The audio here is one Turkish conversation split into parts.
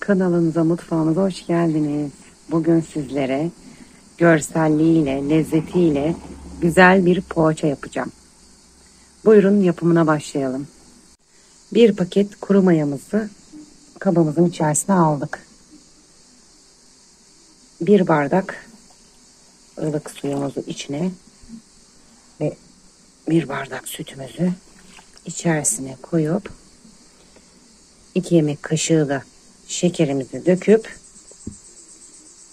Kanalımıza, mutfağımıza hoş geldiniz. Bugün sizlere görselliğiyle, lezzetiyle güzel bir poğaça yapacağım. Buyurun yapımına başlayalım. Bir paket kuru mayamızı kabımızın içerisine aldık. Bir bardak ılık suyumuzu içine ve bir bardak sütümüzü içerisine koyup 2 yemek kaşığı da şekerimizi döküp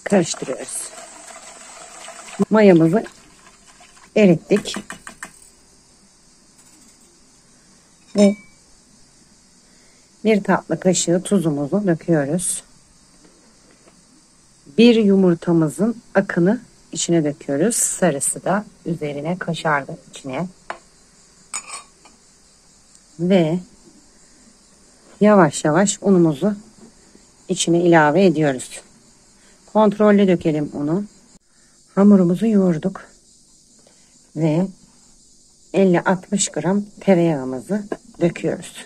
karıştırıyoruz. Mayamızı erittik ve bir tatlı kaşığı tuzumuzu döküyoruz. Bir yumurtamızın akını içine döküyoruz. Sarısı da üzerine, kaşar da içine. Ve yavaş yavaş unumuzu içine ilave ediyoruz. Kontrollü dökelim unu. Hamurumuzu yoğurduk. Ve 50-60 gram tereyağımızı döküyoruz.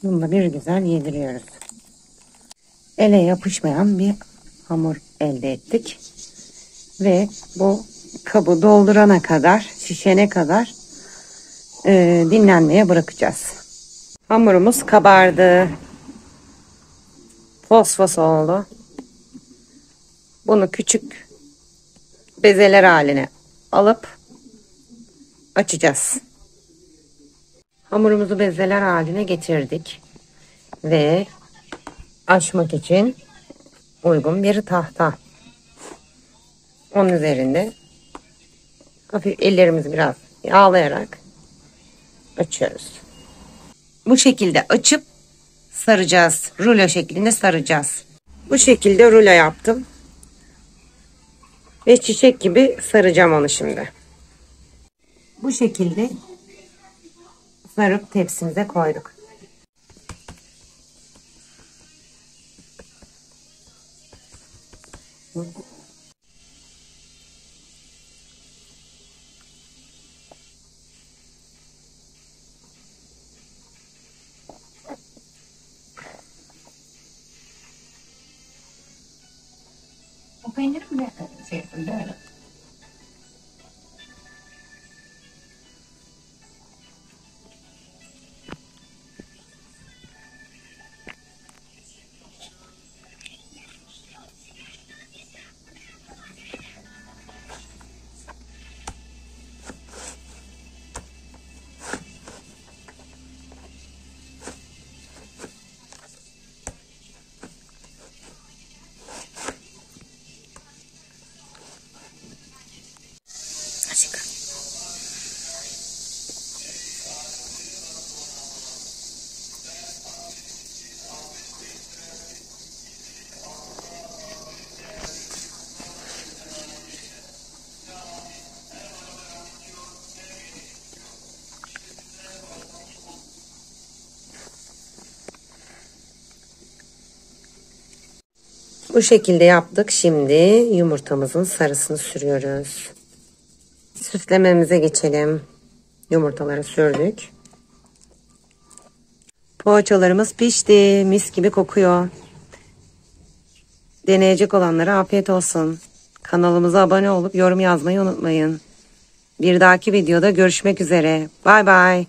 Bunu da bir güzel yediriyoruz. Ele yapışmayan bir hamur elde ettik. Ve bu kabı doldurana kadar, şişene kadar dinlenmeye bırakacağız. Hamurumuz kabardı. Fosfos oldu. Bunu küçük bezeler haline alıp açacağız. Hamurumuzu bezeler haline getirdik. Ve açmak için uygun bir tahta. Onun üzerinde hafif ellerimizi biraz yağlayarak açıyoruz. Bu şekilde açıp saracağız. Rulo şeklinde saracağız. Bu şekilde rulo yaptım. Ve çiçek gibi saracağım onu şimdi. Bu şekilde sarıp tepsimize koyduk. O peyniri mi şey yapın böyle? Bu şekilde yaptık. Şimdi yumurtamızın sarısını sürüyoruz. Süslememize geçelim. Yumurtaları sürdük. Poğaçalarımız pişti. Mis gibi kokuyor. Deneyecek olanlara afiyet olsun. Kanalımıza abone olup yorum yazmayı unutmayın. Bir dahaki videoda görüşmek üzere. Bay bay.